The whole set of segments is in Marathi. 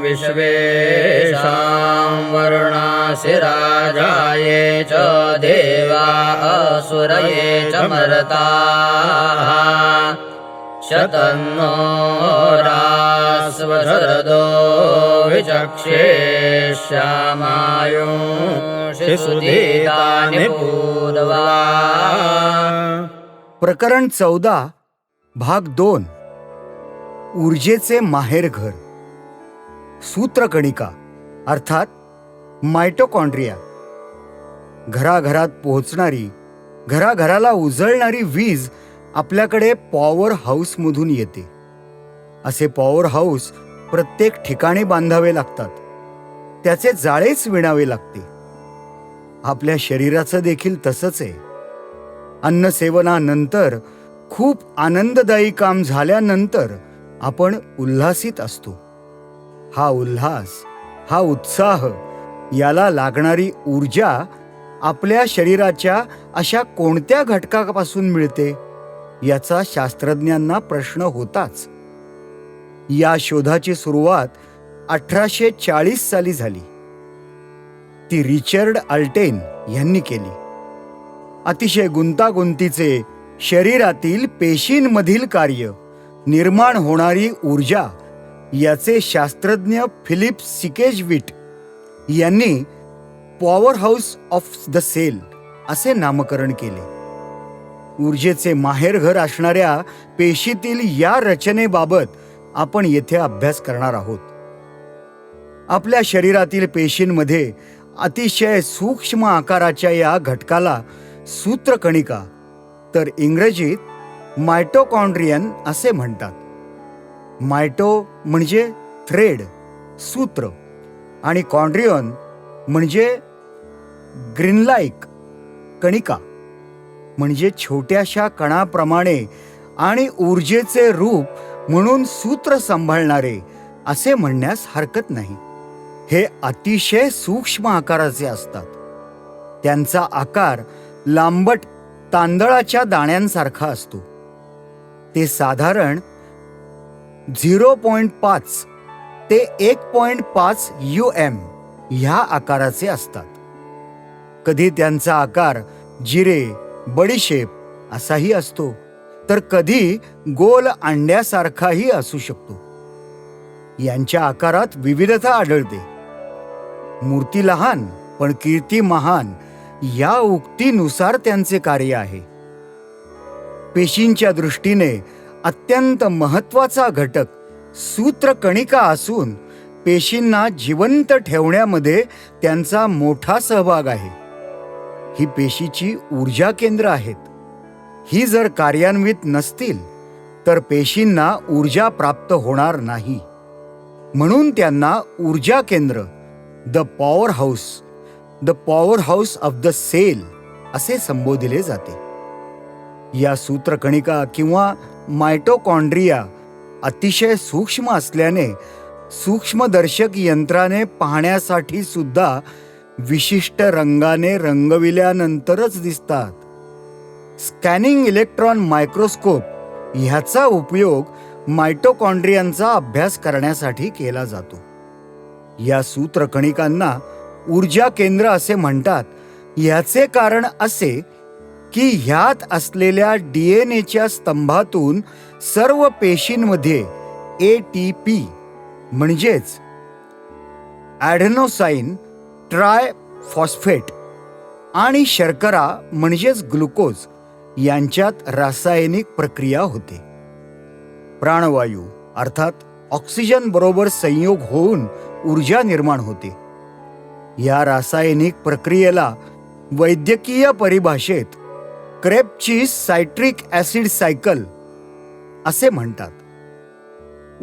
विश्वेशां वरुणासि राजाये च देवा असुरये च मर्ताः शतन्नो रास्वशरदो विचक्षे श्यामायुषि सुदीतानि पूर्वा. प्रकरण 14 भाग 2. ऊर्जेचे माहेरघर. सूत्रकणिका अर्थात मायटोकॉन्ड्रिया. घराघरात पोहोचणारी, घराघराला उजळणारी वीज आपल्याकडे पॉवर हाऊसमधून येते. असे पॉवर हाऊस प्रत्येक ठिकाणी बांधावे लागतात. त्याचे जाळेच विणावे लागते. आपल्या शरीराचं देखील तसंच आहे. अन्नसेवनानंतर खूप आनंददायी काम झाल्यानंतर आपण उल्हासित असतो. हा उल्हास, हा उत्साह, याला लागणारी ऊर्जा आपल्या शरीराच्या अशा कोणत्या घटकापासून मिळते याचा शास्त्रज्ञांना प्रश्न होताच. या शोधाची सुरुवात 1840 साली झाली. ती रिचर्ड अल्टेन यांनी केली. अतिशय गुंतागुंतीचे शरीरातील पेशींमधील कार्य, निर्माण होणारी ऊर्जा याचे शास्त्रज्ञ फिलिप सिकेजविट यांनी power house of the cell असे नामकरण केले. ऊर्जेचे माहेरघर असणाऱ्या पेशीतील या रचनेबाबत आपण येथे अभ्यास करणार आहोत. आपल्या शरीरातील पेशींमध्ये अतिशय सूक्ष्म आकाराच्या या घटकाला सूत्रकणिका, तर इंग्रजीत मायटोकॉन्ड्रियन असे म्हणतात. मायटो म्हणजे थ्रेड, सूत्र, आणि कॉन्ड्रियन म्हणजे ग्रीनलाइक, कणिका, म्हणजे छोट्याशा कणाप्रमाणे आणि ऊर्जेचे रूप म्हणून सूत्र सांभाळणारे असे म्हणण्यास हरकत नाही. हे अतिशय सूक्ष्म आकाराचे असतात. त्यांचा आकार लांबट तांदळाच्या दाण्यांसारखा असतो. ते साधारण 0.5 ते 1.5 UM ह्या आकाराचे असतात. कधी त्यांचा आकार जिरे, बडीशेप असाही असतो, तर कधी गोल अंड्यासारखाही असू शकतो. यांच्या आकारात विविधता आढळते. मूर्ती लहान पण कीर्ती महान या उक्तीनुसार त्यांचे कार्य आहे. पेशींच्या दृष्टीने अत्यंत महत्वाचा घटक सूत्रकणिका असून पेशींना जिवंत ठेवण्यामध्ये त्यांचा मोठा सहभाग आहे. ही पेशीची ऊर्जा केंद्र आहेत. ही जर कार्यान्वित नसतील तर पेशींना ऊर्जा प्राप्त होणार नाही. म्हणून त्यांना ऊर्जा केंद्र, the power house of the cell असे संबोधले जाते. या सूत्रकणिका किंवा मायटोकॉन्ड्रिया अतिशय सूक्ष्म असल्याने सूक्ष्मदर्शक यंत्राने पाहण्यासाठी सुद्धा विशिष्ट रंगाने रंगविल्यानंतरच दिसतात. स्कॅनिंग इलेक्ट्रॉन मायक्रोस्कोप ह्याचा उपयोग मायटोकॉन्ड्रियांचा अभ्यास करण्यासाठी केला जातो. या सूत्रकणिकांना ऊर्जा केंद्र असे म्हणतात. याचे कारण असे की ह्यात असलेल्या DNA स्तंभातून सर्व पेशींमध्ये ATP म्हणजेच ॲडेनोसाईन ट्रायफॉस्फेट आणि शर्करा म्हणजेच ग्लुकोज यांच्यात रासायनिक प्रक्रिया होते. प्राणवायू अर्थात ऑक्सिजन बरोबर संयोग होऊन ऊर्जा निर्माण होते. या रासायनिक प्रक्रियेला वैद्यकीय परिभाषेत क्रेबची सायट्रिक ॲसिड सायकल असे म्हणतात.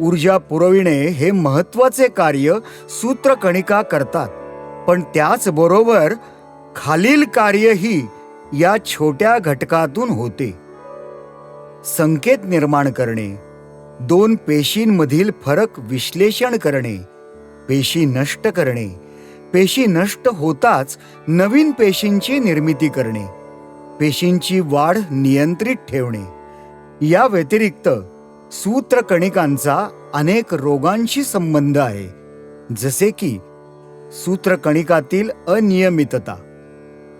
ऊर्जा पुरविणे हे महत्वाचे कार्य सूत्रकणिका करतात, पण त्याचबरोबर खालील कार्यही या छोट्या घटकातून होते. संकेत निर्माण करणे, दोन पेशींमधील फरक विश्लेषण करणे, पेशी नष्ट करणे, पेशी नष्ट होताच नवीन पेशींची निर्मिती करणे, पेशींची वाढ नियंत्रित ठेवणे. या व्यतिरिक्त सूत्रकणिकांचा अनेक रोगांशी संबंध आहे. जसे की सूत्रकणिकातील अनियमितता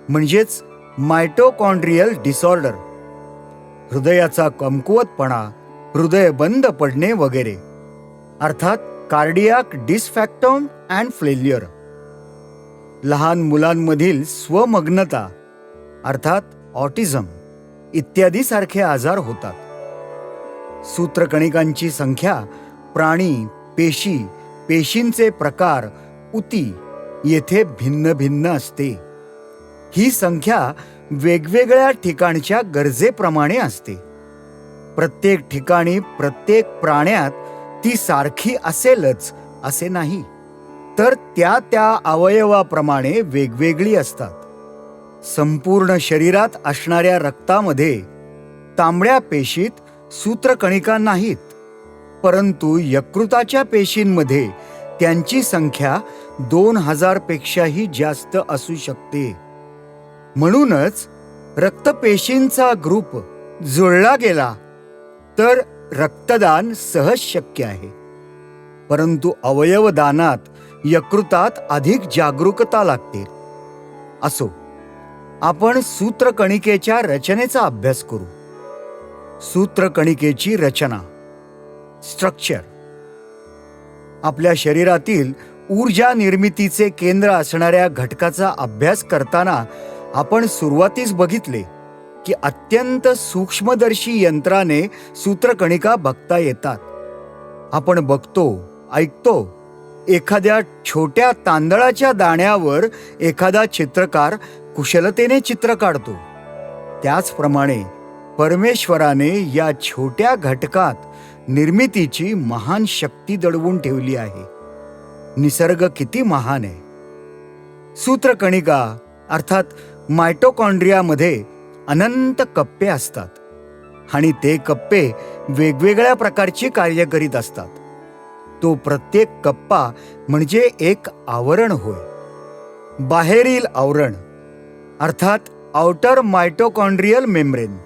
म्हणजेच मायटोकॉन्ड्रियल डिसऑर्डर, हृदयाचा कमकुवतपणा, हृदय बंद पडणे वगैरे, अर्थात कार्डियाक डिसफॅक्टम अँड फेल्युअर. लहान मुलांमधील स्वमग्नता अर्थात ऑटिझम इत्यादी सारखे आजार होतात. सूत्रकणिकांची संख्या प्राणी, पेशी, पेशींचे प्रकार, ऊती येथे भिन्न भिन्न असते. ही संख्या वेगवेगळ्या ठिकाणच्या गरजेप्रमाणे असते. प्रत्येक ठिकाणी प्रत्येक प्राण्यात ती सारखी असेलच असे नाही, तर त्या त्या अवयवाप्रमाणे वेगवेगळी असतात. संपूर्ण शरीरात असणाऱ्या रक्तामध्ये तांबड्या पेशीत सूत्रकणिका नाहीत, परंतु यकृताच्या पेशींमध्ये त्यांची संख्या 2000 पेक्षाही जास्त असू शकते. म्हणूनच रक्तपेशींचा ग्रुप जुळला गेला तर रक्तदान सहज शक्य आहे. परंतु अवयवदानात यकृतात अधिक जागरूकता लागते. असो, आपण सूत्रकणिकेच्या रचनेचा अभ्यास करू. सूत्रकणिकेची रचना, स्ट्रक्चर. आपल्या शरीरातील ऊर्जा निर्मितीचे केंद्र असणाऱ्या घटकाचा अभ्यास करताना आपण सुरुवातीस बघितले की अत्यंत सूक्ष्मदर्शी यंत्राने सूत्रकणिका बघता येतात. आपण बघतो, ऐकतो, एखाद्या छोट्या तांदळाच्या दाण्यावर एखादा चित्रकार कुशलतेने चित्र काढतो. त्याचप्रमाणे परमेश्वराने या छोट्या घटकात निर्मितीची महान शक्ती दडवून ठेवली आहे. निसर्ग किती महान आहे. सूत्रकणिका अर्थात मायटोकॉन्ड्रियामध्ये अनंत कप्पे असतात आणि ते कप्पे वेगवेगळ्या प्रकारची कार्य करीत असतात. तो प्रत्येक कप्पा म्हणजे एक आवरण होय. बाहेरील आवरण अर्थात आउटर मायटोकॉन्ड्रियल मेम्ब्रेन,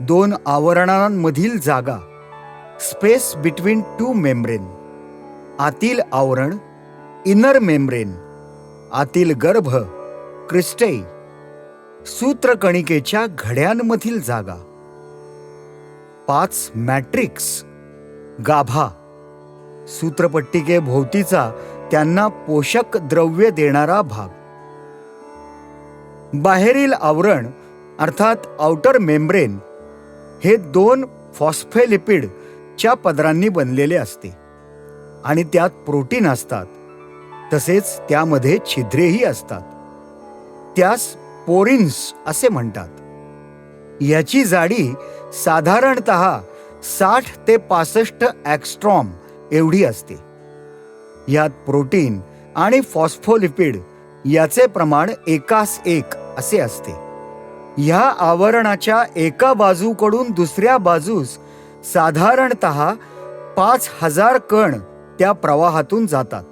2 आवरणांमधील जागा, स्पेस बिटवीन 2 मेम्ब्रेन. आतील आवरण, इनर मेम्ब्रेन, आतील गर्भ, क्रिस्टई. सूत्रकणिकेच्या घड्यांमधील जागा. 5 मॅट्रिक्स, गाभा, सूत्रपट्टिके भोवतीचा त्यांना पोषक द्रव्य देणारा भाग. बाहेरील आवरण अर्थात आउटर मेम्ब्रेन हे 2 फॉस्फोलिपिड च्या पदरांनी बनलेले असते आणि त्यात प्रोटीन असतात. तसेच त्यामध्ये छिद्रेही असतात. त्यास पोरिन्स असे म्हणतात. याची जाडी साधारणतः 60 ते 65 ॲक्स्ट्रॉम एवढी असते. यात प्रोटीन आणि फॉस्फोलिपिड याचे प्रमाण 1:1 असे असते. ह्या आवरणाच्या एका बाजूकडून दुसऱ्या बाजूस साधारणतः 5000 कण त्या प्रवाहातून जातात.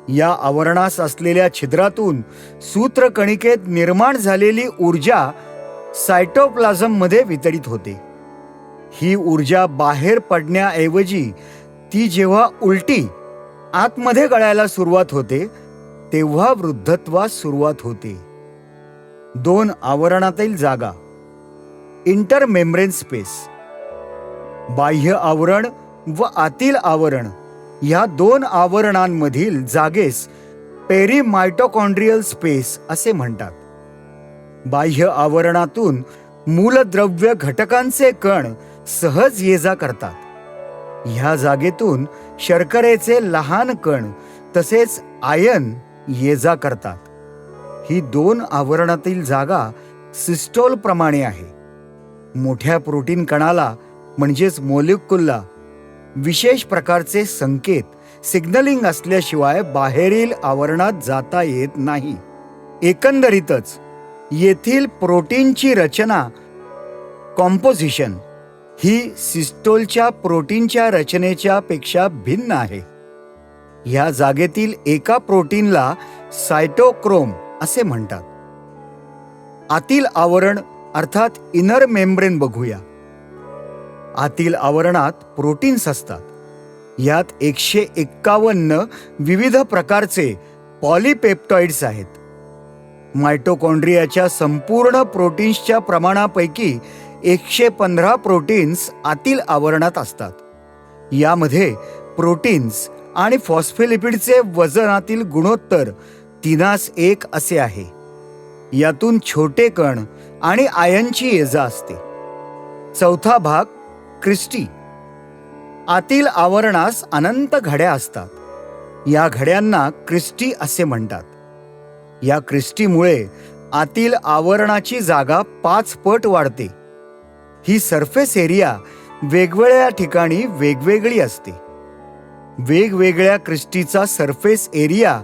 या आवरणास असलेल्या छिद्रातून सूत्रकणिकेत निर्माण झालेली ऊर्जा सायटोप्लाझममध्ये वितरित होते. ही ऊर्जा बाहेर पडण्याऐवजी ती जेव्हा उलटी आतमध्ये गळायला सुरुवात होते तेव्हा वृद्धत्वास सुरुवात होते. 2 आवरणातील जागा, इंटर मेम्ब्रेन स्पेस. बाह्य आवरण व आतील आवरण या 2 आवरणांमधील जागेस पेरीमायटोकॉन्ड्रियल स्पेस असे म्हणतात. बाह्य आवरणातून मूलद्रव्य घटकांचे कण सहज ये जा करतात. ह्या जागेतून शर्करेचे लहान कण तसेच आयन ये जा करतात. ही 2 आवरणातील जागा सिस्टोल प्रमाणे आहे. मोठ्या प्रोटीन कणाला म्हणजेच मोलिक्युलला विशेष प्रकारचे संकेत सिग्नलिंग असल्याशिवाय बाहेरील आवरणात जाता येत नाही. एकंदरीतच येथील प्रोटीनची रचना, कॉम्पोजिशन ही सिस्टोलच्या प्रोटीनच्या रचनेच्या पेक्षा भिन्न आहे. ह्या जागेतील एका प्रोटीनला सायटोक्रोम असे म्हणतात. आतील आवरण अर्थात इनर मेम्ब्रेन बघूया. आतील आवरणात प्रोटीन्स असतात. यात 151 विविध प्रकारचे पॉलीपेप्टाइड्स आहेत. मायटोकॉन्ड्रियाच्या संपूर्ण प्रोटीन्सच्या प्रमाणापैकी 115 प्रोटीन्स आतील आवरणात असतात. यामध्ये प्रोटीन्स आणि फॉस्फोलिपिडचे वजनातील गुणोत्तर 3:1 असे आहे. यातून छोटे कण आणि आयनची ये-जा असते. चौथा भाग क्रिस्टी. आतील आवरणास अनंत घड्या असतात. या घड्यांना क्रिस्टी असे म्हणतात. या क्रिस्टीमुळे आतील आवरणाची जागा 5 पट वाढते. ही सरफेस एरिया वेगवेगळ्या ठिकाणी वेगवेगळी असते. वेगवेगळ्या क्रिस्टीचा सरफेस एरिया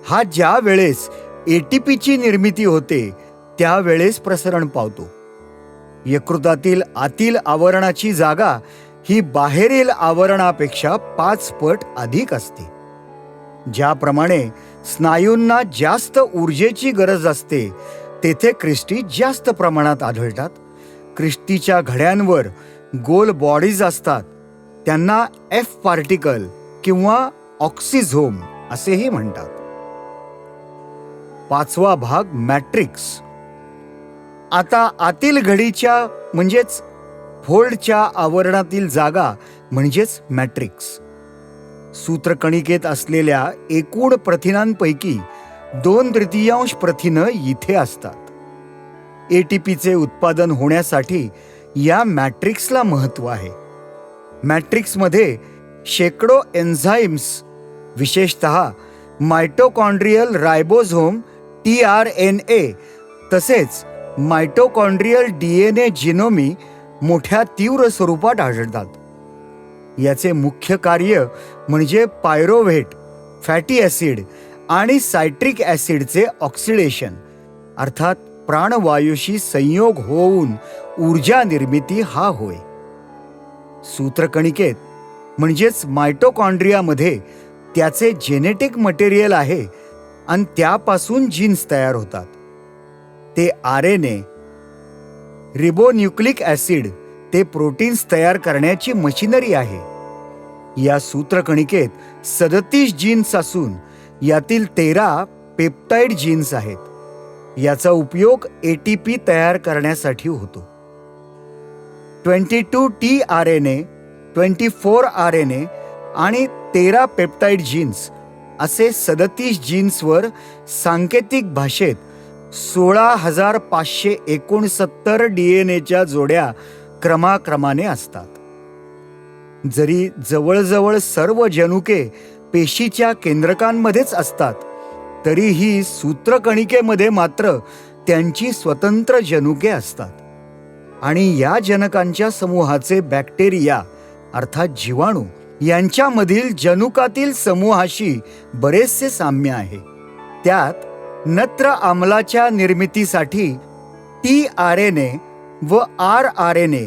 हा ज्या वेळेस एटीपीची निर्मिती होते त्यावेळेस प्रसरण पावतो. यकृतातील आतील आवरणाची जागा ही बाहेरील आवरणापेक्षा 5 पट अधिक असते. ज्याप्रमाणे स्नायूंना जास्त ऊर्जेची गरज असते तेथे क्रिस्टी जास्त प्रमाणात आढळतात. क्रिस्टीच्या घड्यांवर गोल बॉडीज असतात. त्यांना एफ पार्टिकल किंवा ऑक्सिझोम असेही म्हणतात. 5वा भाग मॅट्रिक्स. आता आतील घडीच्या म्हणजेच फोल्डच्या आवरणातील जागा म्हणजेच मॅट्रिक्स. सूत्रकणिकेत असलेल्या एकूण प्रथिनांपैकी 2/3 प्रथिनं इथे असतात. एटीपीचे उत्पादन होण्यासाठी या मॅट्रिक्सला महत्त्व आहे. मॅट्रिक्समध्ये शेकडो एन्झाईम्स, विशेषतः मायटोकॉन्ड्रियल रायबोझोम tRNA तसेच मायटोकॉन्ड्रियल DNA जिनोमी मोठ्या तीव्र स्वरूपात आढळतात. याचे मुख्य कार्य म्हणजे पायरोव्हेट, फॅटी ॲसिड आणि सायट्रिक ॲसिडचे ऑक्सिडेशन अर्थात प्राणवायूशी संयोग होऊन ऊर्जा निर्मिती हा होय. सूत्रकणिकेत म्हणजेच मायटोकॉन्ड्रियामध्ये त्याचे जेनेटिक मटेरियल आहे आणि त्यापासून जीन्स तयार होतात. ते RNA, रिबोन्यूक्लिक ॲसिड ते प्रोटीन्स तयार करण्याची मशिनरी आहे. या सूत्रकणिकेत 37 जीन्स असून यातील 13 पेप्टाइड जीन्स आहेत. याचा उपयोग एटीपी तयार करण्यासाठी होतो. 22 tRNA, 24 RNA आणि 13 पेप्टाइड जीन्स असे 37 जीन्सवर सांकेतिक भाषेत 16,569 DNAच्या जोड्या क्रमाक्रमाने असतात. जरी जवळजवळ सर्व जनुके पेशीच्या केंद्रकांमध्येच असतात तरीही सूत्रकणिकेमध्ये मात्र त्यांची स्वतंत्र जनुके असतात. आणि या जनकांच्या समूहाचे बॅक्टेरिया अर्थात जीवाणू यांच्यामधील जनुकातील समूहाशी बरेचसे साम्य आहे. त्यात नत्र आम्लाच्या निर्मितीसाठी tRNA व rRNA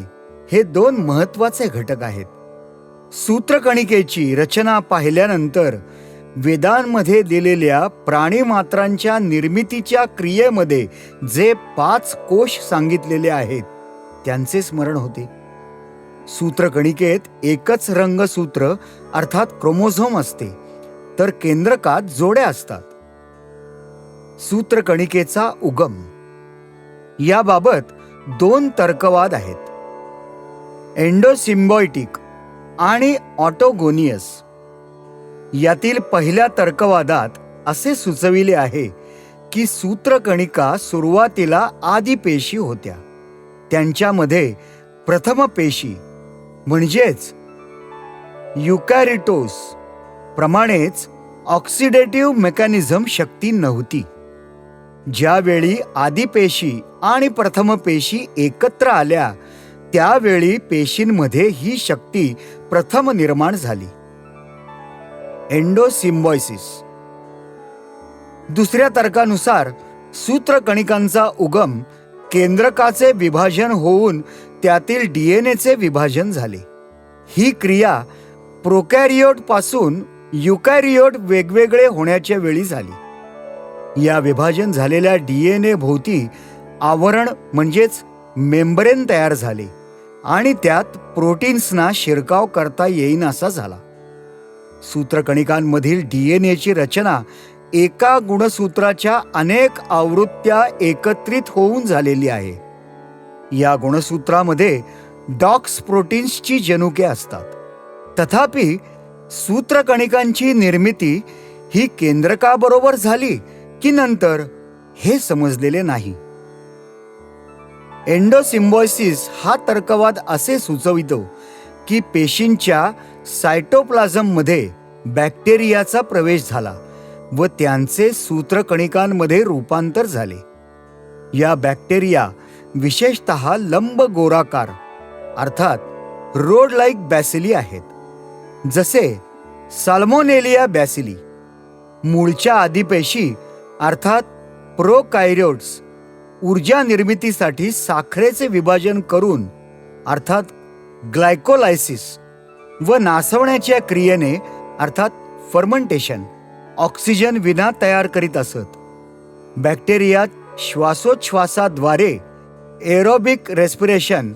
हे 2 महत्त्वाचे घटक आहेत. सूत्रकणिकेची रचना पाहिल्यानंतर वेदांमध्ये दिलेल्या प्राणीमात्रांच्या निर्मितीच्या क्रियेमध्ये जे 5 कोश सांगितलेले आहेत त्यांचे स्मरण होते. सूत्रकणिकेत एकच रंगसूत्र अर्थात क्रोमोझोम असते तर केंद्रकात जोड्या असतात. सूत्रकणिकेचा उगम याबाबत 2 तर्कवाद आहेत. एंडोसिम्बायोटिक आणि ऑटोगोनियस. यातील पहिल्या तर्कवादात असे सुचविले आहे की सूत्रकणिका सुरुवातीला आदिपेशी होत्या. त्यांच्यामध्ये प्रथम पेशी म्हणजेच युकॅरियोट्स प्रमाणेच ऑक्सिडेटिव्ह मेकॅनिझम शक्ती नव्हती. ज्यावेळी आदिपेशी आणि प्रथम पेशी एकत्र आल्या त्यावेळी पेशींमध्ये ही शक्ती प्रथम निर्माण झाली. एंडोसिम्बायोसिस. दुसऱ्या तर्कानुसार सूत्रकणिकांचा उगम केंद्रकाचे विभाजन होऊन त्यातील DNAचे विभाजन झाले. ही क्रिया प्रोकॅरियोट पासून युकॅरियोट वेगवेगळे होण्याच्या वेळी झाली. या विभाजन झालेल्या DNA भोवती आवरण म्हणजेच मेम्ब्रेन तयार झाले आणि त्यात प्रोटीन्सना शिरकाव करता येईनासा झाला. सूत्रकणिकांमधील डीएनएची रचना एका गुणसूत्राच्या अनेक आवृत्त्या एकत्रित होऊन झालेली आहे. या गुणसूत्रामध्ये डॉक्स प्रोटीन्सची जनुके असतात. तथापि सूत्रकणिकांची निर्मिती ही केंद्रकाबरोबर झाली की नंतर हे समजलेले नाही. एंडोसिम्बायोसिस हा तर्कवाद असे सुचवितो की पेशींच्या सायटोप्लाझममध्ये बॅक्टेरियाचा प्रवेश झाला व त्यांचे सूत्रकणिकांमध्ये रूपांतर झाले. या बॅक्टेरिया विशेषतः लंबगोलाकार अर्थात रोड लाईक बॅसिली आहेत, जसे साल्मोनेलिया बॅसिली. मूळच्या आदिपेशी अर्थात प्रोकार्योट्स ऊर्जा निर्मितीसाठी साखरेचे विभाजन करून अर्थात ग्लायकोलायसिस व नासवण्याच्या क्रियेने अर्थात फर्मेंटेशन ऑक्सिजन विना तयार करीत असत. बॅक्टेरियात श्वासोच्छवासाद्वारे एरोबिक रेस्पिरेशन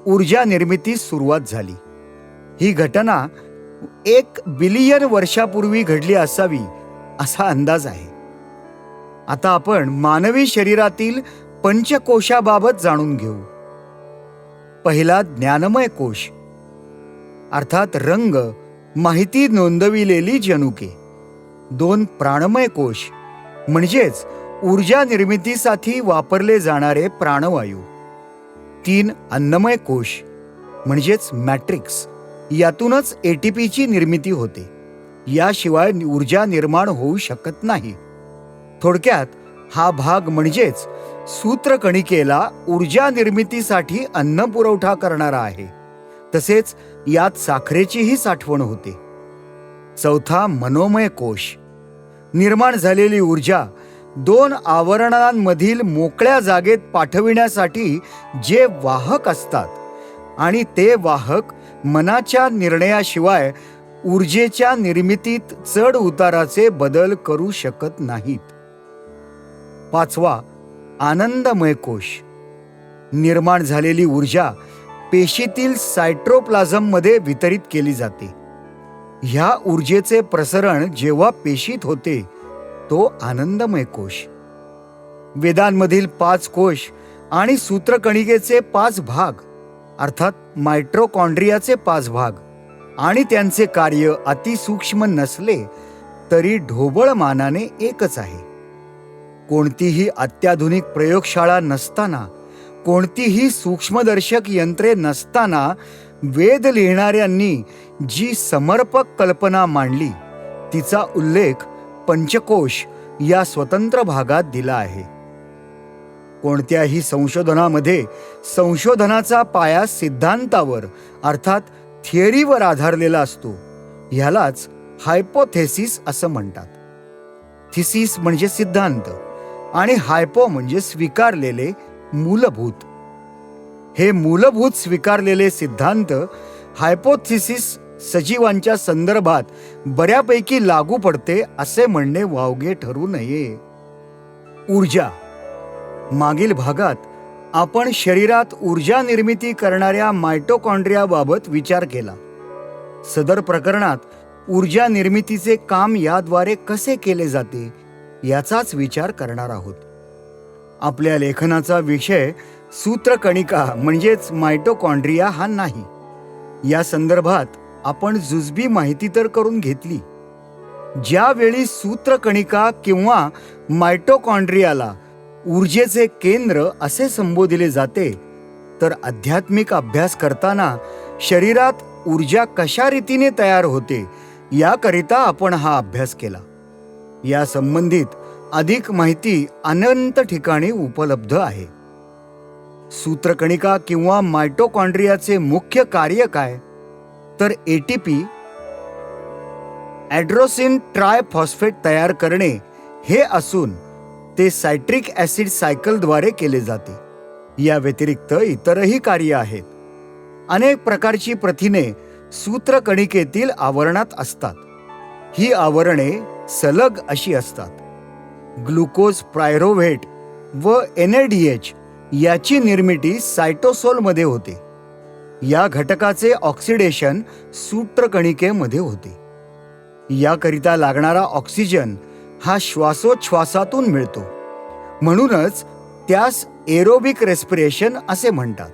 ऊर्जा निर्मितीस सुरुवात झाली. ही घटना 1 बिलियन वर्षापूर्वी घडली असावी असा अंदाज आहे. आता आपण मानवी शरीरातील पंचकोशाबाबत जाणून घेऊ. पहिला ज्ञानमय कोश अर्थात रंग, माहिती नोंदविलेली जनुके. 2 प्राणमय कोश म्हणजेच ऊर्जा निर्मितीसाठी वापरले जाणारे प्राणवायू. 3 अन्नमय कोश म्हणजेच मॅट्रिक्स. यातूनच एटीपीची निर्मिती होते. याशिवाय ऊर्जा निर्माण होऊ शकत नाही. थोडक्यात हा भाग म्हणजेच सूत्रकणिकेला ऊर्जा निर्मितीसाठी अन्न पुरवठा करणारा आहे. तसेच यात साखरेचीही साठवण होते. चौथा मनोमय कोश. निर्माण झालेली ऊर्जा 2 आवरणांमधील मोकळ्या जागेत पाठविण्यासाठी जे वाहक असतात आणि ते वाहक मनाच्या निर्णयाशिवाय ऊर्जेच्या निर्मितीत चढ उताराचे बदल करू शकत नाहीत. 5वा आनंदमय कोश. निर्माण झालेली ऊर्जा पेशीतील सायटोप्लाझममध्ये वितरित केली जाते. ह्या ऊर्जेचे प्रसरण जेव्हा पेशीत होते तो आनंदमय कोश. वेदांमधील 5 कोश आणि सूत्रकणिकेचे 5 भाग अर्थात मायटोकॉन्ड्रियाचे 5 भाग आणि त्यांचे कार्य अतिसूक्ष्म नसले तरी ढोबळ मानाने एकच आहे. कोणतीही अत्याधुनिक प्रयोगशाळा नसताना, कोणतीही सूक्ष्मदर्शक यंत्रे नसताना वेद लिहिणाऱ्यांनी जी समर्पक कल्पना मांडली तिचा उल्लेख पंचकोश या स्वतंत्र भागात दिला आहे. कोणत्याही संशोधनामध्ये संशोधनाचा पाया सिद्धांतावर अर्थात थिअरीवर आधारलेला असतो. ह्यालाच हायपोथेसिस असं म्हणतात. थिसिस म्हणजे सिद्धांत आणि हायपो म्हणजे स्वीकारलेले, मूलभूत. हे मूलभूत स्वीकारलेले सिद्धांत हायपोथिसिस सजीवांच्या संदर्भात बऱ्यापैकी लागू पडते असे म्हणणे वावगे ठरू नये. ऊर्जा. मागील भागात आपण शरीरात ऊर्जा निर्मिती करणाऱ्या मायटोकॉन्ड्रियाबाबत विचार केला. सदर प्रकरणात ऊर्जा निर्मितीचे काम याद्वारे कसे केले जाते याचाच विचार करणार आहोत. आपल्या लेखनाचा विषय सूत्रकणिका म्हणजेच मायटोकॉन्ड्रिया हा नाही. या संदर्भात आपण जुजबी माहिती तर करून घेतली. ज्यावेळी सूत्रकणिका किंवा मायटोकॉन्ड्रियाला ऊर्जेचे केंद्र असे संबोधले जाते, तर आध्यात्मिक अभ्यास करताना शरीरात ऊर्जा कशा रीतीने तयार होते याकरिता आपण हा अभ्यास केला. या संबंधित अधिक माहिती अनंत ठिकाणी उपलब्ध आहे. सूत्रकणिका किंवा मायटोकॉन्ड्रियाचे मुख्य कार्य काय, तर एटीपी ॲड्रोसिन ट्रायफॉस्फेट तयार करणे हे असून ते सायट्रिक ॲसिड सायकलद्वारे केले जाते. या व्यतिरिक्त इतरही कार्य आहेत. अनेक प्रकारची प्रथिने सूत्रकणिकेतील आवरणात असतात. ही आवरणे सलग अशी असतात. ग्लुकोज पायरोव्हेट व NADH याची निर्मिती सायटोसोलमध्ये होते. या घटकाचे ऑक्सिडेशन सूत्रकणिकेमध्ये होते. याकरिता लागणारा ऑक्सिजन हा श्वासोच्छ्वासातून मिळतो. म्हणूनच त्यास एरोबिक रेस्पिरेशन असे म्हणतात.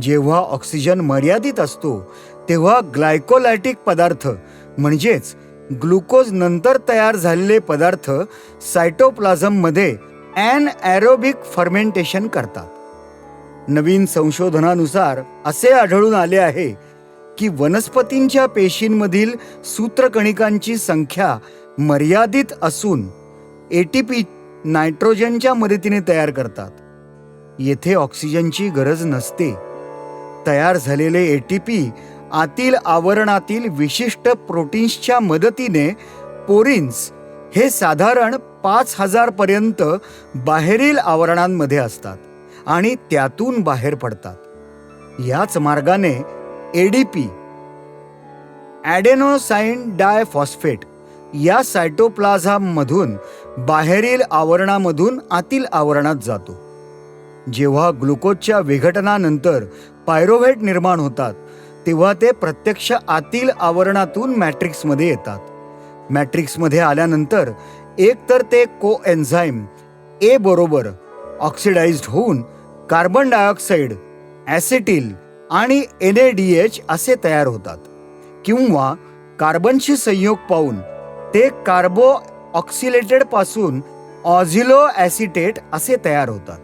जेव्हा ऑक्सिजन मर्यादित असतो तेव्हा ग्लायकोलायटिक पदार्थ म्हणजेच ग्लुकोज नंतर तयार झालेले पदार्थ सायटोप्लाझममध्ये ॲनएरोबिक फर्मेंटेशन करतात. नवीन संशोधनानुसार असे आढळून आले आहे की वनस्पतींच्या पेशींमधील सूत्रकणिकांची संख्या मर्यादित असून एटीपी नायट्रोजनच्या मदतीने तयार करतात. येथे ऑक्सिजनची गरज नसते. तयार झालेले एटीपी आतील आवरणातील विशिष्ट प्रोटीन्सच्या मदतीने पोरिन्स हे साधारण 5000 पर्यंत बाहेरील आवरणांमध्ये असतात आणि त्यातून बाहेर पडतात. याच मार्गाने एडीपी ॲडेनोसाइन डायफॉस्फेट या सायटोप्लाझममधून बाहेरील आवरणामधून आतील आवरणात जातो. जेव्हा ग्लुकोजच्या विघटनानंतर पायरोव्हेट निर्माण होतात तेव्हा ते प्रत्यक्ष आतील आवरणातून मॅट्रिक्समध्ये येतात. मॅट्रिक्समध्ये आल्यानंतर एकतर ते कोएन्झाईम ए बरोबर ऑक्सिडाइज्ड होऊन कार्बन डायऑक्साईड, ॲसिटिल आणि NADH असे तयार होतात, किंवा कार्बनशी संयोग पाहून ते कार्बो ऑक्सिलेटेड पासून ऑझिलो ॲसिटेट असे तयार होतात.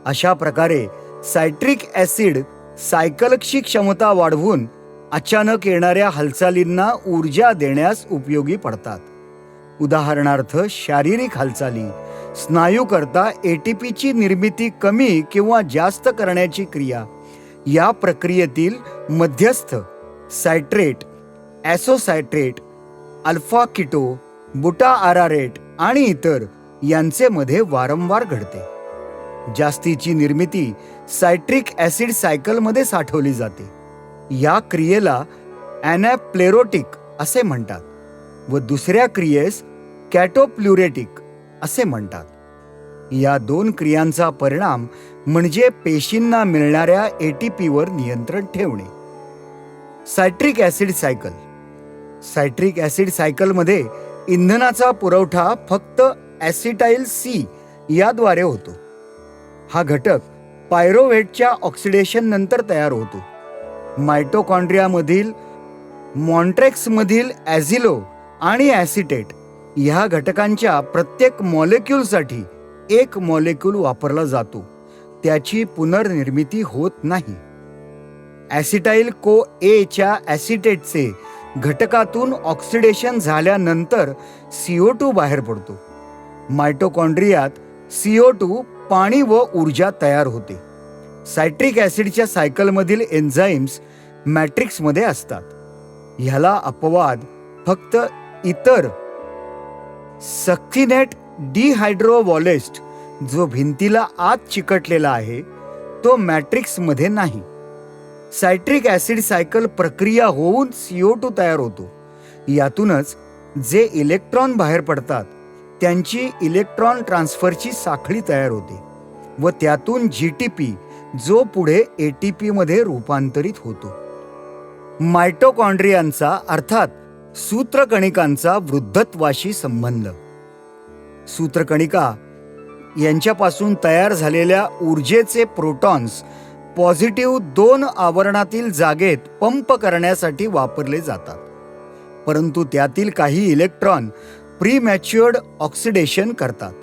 अशा प्रकारे सायट्रिक ॲसिड सायकलची क्षमता वाढवून अचानक येणाऱ्या हालचालींना ऊर्जा देण्यास उपयोगी पडतात. उदाहरणार्थ शारीरिक हालचाली, स्नायूकरता एटीपीची निर्मिती कमी किंवा जास्त करण्याची क्रिया, या प्रक्रियेतील मध्यस्थ सायट्रेट, ॲसोसायट्रेट, अल्फा किटो, बुटा आरारेट आणि इतर यांचे मध्ये वारंवार घडते. जास्तीची निर्मिती सायट्रिक ॲसिड सायकलमध्ये साठवली जाते. या क्रियेला ॲनॅप्लेरोटिक असे म्हणतात व दुसऱ्या क्रियेस कॅटोप्ल्युरेटिक असे म्हणतात. या दोन क्रियांचा परिणाम म्हणजे पेशींना मिळणाऱ्या एटीपीवर नियंत्रण ठेवणे. Citric acid cycle. Citric acid सायकलमध्ये इंधनाचा पुरवठा फक्त ॲसिटाइल सी याद्वारे होतो. हा घटक पायरोव्हेटच्या ऑक्सिडेशन नंतर तयार होतो. मायटोकॉन्ड्रियामधील मॉन्ट्रेक्समधील ॲझिलो आणि ॲसिटेट ह्या घटकांच्या प्रत्येक मॉलिक्यूलसाठी एक मॉलिक्यूल वापरला जातो. त्याची पुनर्निर्मिती होत नाही. ॲसिटाइल को एच्या ॲसिटेटचे घटकातून ऑक्सिडेशन झाल्यानंतर CO2 बाहेर पडतो. मायटोकॉन्ड्रियात CO2 पाणी व ऊर्जा तयार होते. सायट्रिक ॲसिडच्या सायकलमधील एन्झाईम्स मॅट्रिक्समध्ये असतात. ह्याला अपवाद फक्त इतर सक्सिनेट डिहायड्रोवॉलेस्ट जो भिंतीला आत चिकटलेला आहे तो मॅट्रिक्समध्ये नाही. सायट्रिक ॲसिड सायकल प्रक्रिया होऊन CO2 तयार होतो. यातूनच जे इलेक्ट्रॉन बाहेर पडतात त्यांची इलेक्ट्रॉन ट्रान्सफरची साखळी तयार होते व त्यातून GTP जो पुढे ATP मध्ये रूपांतरित होतो. मायटोकॉन्ड्रियांचा अर्थात सूत्रकणिकांचा वृद्धत्वाशी संबंध. सूत्रकणिका यांच्यापासून तयार झालेल्या ऊर्जेचे प्रोटॉन्स पॉझिटिव्ह 2 आवरणातील जागेत पंप करण्यासाठी वापरले जातात. परंतु त्यातील काही इलेक्ट्रॉन प्रीमॅच्युअर्ड ऑक्सिडेशन करतात.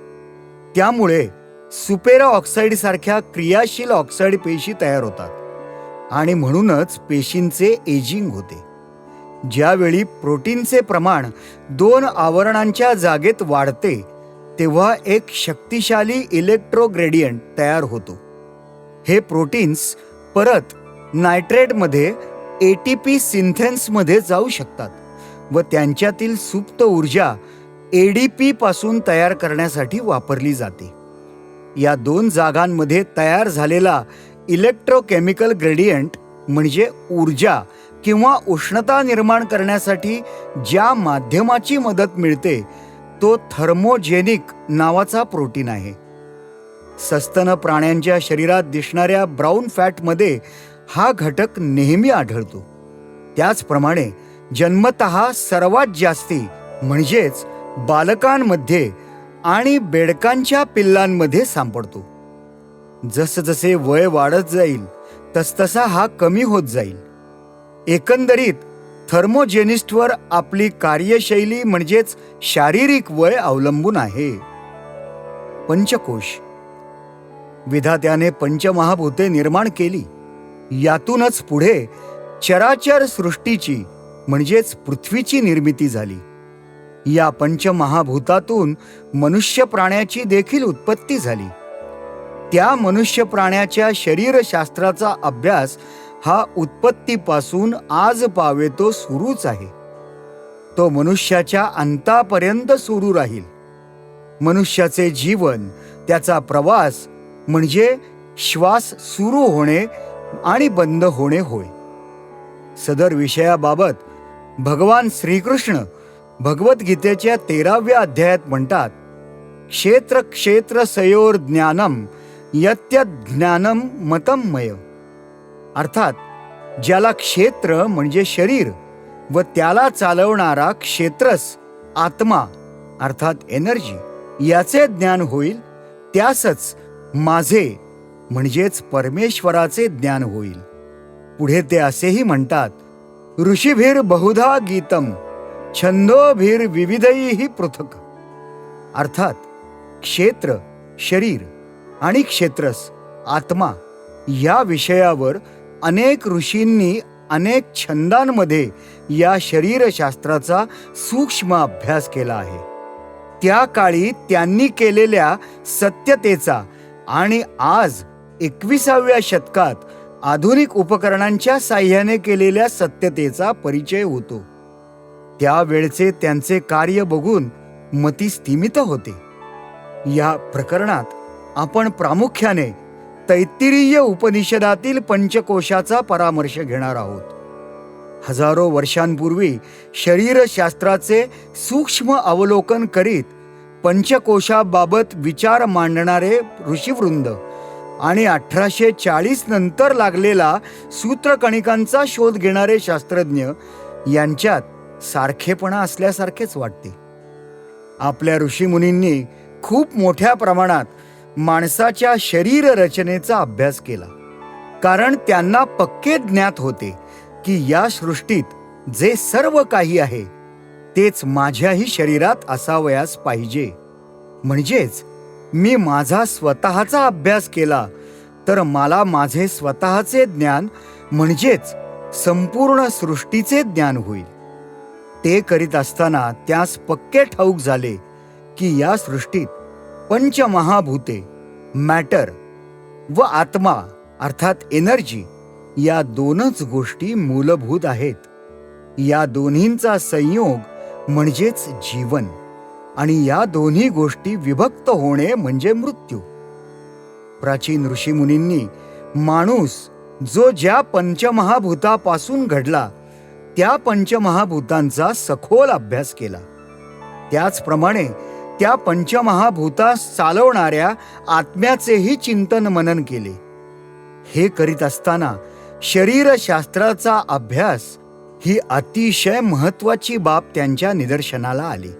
त्यामुळे सुपेरा ऑक्साईड सारख्या क्रियाशील ऑक्साईड पेशी तयार होतात आणि म्हणूनच पेशींचे एजिंग होते. ज्यावेळी प्रोटीनचे प्रमाण 2 आवरणांच्या जागेत वाढते तेव्हा एक शक्तिशाली इलेक्ट्रोग्रेडियंट तयार होतो. हे प्रोटीन्स परत नायट्रेटमध्ये ATP सिंथेन्समध्ये जाऊ शकतात व त्यांच्यातील सुप्त ऊर्जा ADP पासून तयार करण्यासाठी वापरली जाते. या 2 जागांमध्ये तयार झालेला इलेक्ट्रोकेमिकल ग्रेडियंट म्हणजे ऊर्जा किंवा उष्णता निर्माण करण्यासाठी ज्या माध्यमाची मदत मिळते तो थर्मोजेनिक नावाचा प्रोटीन आहे. सस्तन प्राण्यांच्या शरीरात दिसणाऱ्या ब्राऊन फॅटमध्ये हा घटक नेहमी आढळतो. त्याचप्रमाणे जन्मतः सर्वात जास्ती म्हणजेच बालकांमध्ये आणि बेडकांच्या पिल्लांमध्ये सापडतो. जसजसे वय वाढत जाईल तसतसा हा कमी होत जाईल. एकंदरीत थर्मोजेनिस्टवर आपली कार्यशैली म्हणजेच शारीरिक वय अवलंबून आहे. पंचकोश. विधात्याने पंचमहाभूते निर्माण केली. यातूनच पुढे चराचर सृष्टीची म्हणजेच पृथ्वीची निर्मिती झाली. या पंचमहाभूतातून मनुष्य प्राण्याची देखील उत्पत्ती झाली. त्या मनुष्य प्राण्याच्या शरीरशास्त्राचा अभ्यास हा उत्पत्तीपासून आज पावेतो सुरूच आहे. तो मनुष्याच्या अंतापर्यंत सुरू राहील. मनुष्याचे जीवन, त्याचा प्रवास म्हणजे श्वास सुरू होणे आणि बंद होणे होय. सदर विषयाबाबत भगवान श्रीकृष्ण भगवद्गीतेच्या 13व्या अध्यायात म्हणतात, क्षेत्र क्षेत्र सयोर ज्ञानम यत्यज्ञानम मतम मय. अर्थात ज्याला क्षेत्र म्हणजे शरीर व त्याला चालवणारा क्षेत्रस आत्मा अर्थात एनर्जी याचे ज्ञान होईल, त्यासच माझे म्हणजेच परमेश्वराचे ज्ञान होईल. पुढे ते असेही म्हणतात, ऋषीभिर बहुधा गीतम छंदोभिर विविधैहि पृथक. अर्थात क्षेत्र, शरीर आणि क्षेत्रस आत्मा या विषयावर अनेक ऋषींनी अनेक छंदांमध्ये या शरीरशास्त्राचा सूक्ष्म अभ्यास केला आहे. त्या काळी त्यांनी केलेल्या सत्यतेचा आणि आज 21व्या शतकात आधुनिक उपकरणांच्या साह्याने केलेल्या सत्यतेचा परिचय होतो. त्यावेळचे त्यांचे कार्य बघून मती स्तिमित होते. या प्रकरणात आपण प्रामुख्याने तैत्तिरीय उपनिषदातील पंचकोशाचा परामर्श घेणार आहोत. हजारो वर्षांपूर्वी शरीरशास्त्राचे सूक्ष्म अवलोकन करीत पंचकोशाबाबत विचार मांडणारे ऋषीवृंद आणि 1840 नंतर लागलेला सूत्रकणिकांचा शोध घेणारे शास्त्रज्ञ यांच्यात सारखेपणा असल्यासारखेच वाटते. आपल्या ऋषीमुनींनी खूप मोठ्या प्रमाणात माणसाच्या शरीर रचनेचा अभ्यास केला, कारण त्यांना पक्के ज्ञात होते की या सृष्टीत जे सर्व काही आहे तेच माझ्याही शरीरात असावयास पाहिजे. म्हणजेच मी माझा स्वतःचा अभ्यास केला तर मला माझे स्वतःचे ज्ञान म्हणजेच संपूर्ण सृष्टीचे ज्ञान होईल. ते करीत असताना त्यास पक्के ठाऊक झाले की या सृष्टीत पंचमहाभूते मॅटर व आत्मा अर्थात एनर्जी या दोनच गोष्टी मूलभूत आहेत. या दोन्हींचा संयोग म्हणजेच जीवन आणि या दोन्ही गोष्टी विभक्त होणे म्हणजे मृत्यू. प्राचीन ऋषीमुनींनी माणूस जो ज्या पंचमहाभूतापासून घडला त्या पंचमहाभूतांचा सखोल अभ्यास केला. त्याचप्रमाणे त्या पंचमहाभूतास चालवणाऱ्या आत्म्याचेही चिंतन मनन केले. हे करीत असताना शरीरशास्त्राचा अभ्यास ही अतिशय महत्वाची बाब त्यांच्या निदर्शनाला आली.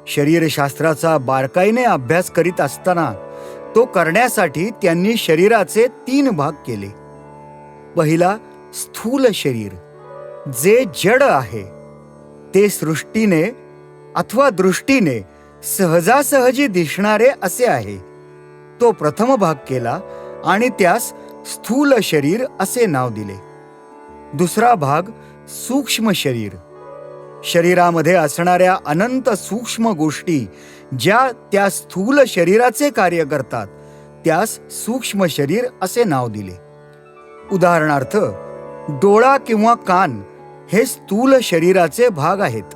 शरीरशास्त्राचा बारकाईने अभ्यास करीत असताना तो करण्यासाठी त्यांनी शरीराचे 3 भाग केले. पहिला स्थूल शरीर, जे जड आहे, ते सृष्टीने अथवा दृष्टीने सहजासहजी दिसणारे असे आहे. तो प्रथम भाग केला आणि त्यास स्थूल शरीर असे नाव दिले. दुसरा भाग सूक्ष्म शरीर, शरीरामध्ये असणाऱ्या अनंत सूक्ष्म गोष्टी ज्या त्या स्थूल शरीराचे कार्य करतात त्यास सूक्ष्म शरीर असे नाव दिले. उदाहरणार्थ, डोळा किंवा कान हे स्थूल शरीराचे भाग आहेत,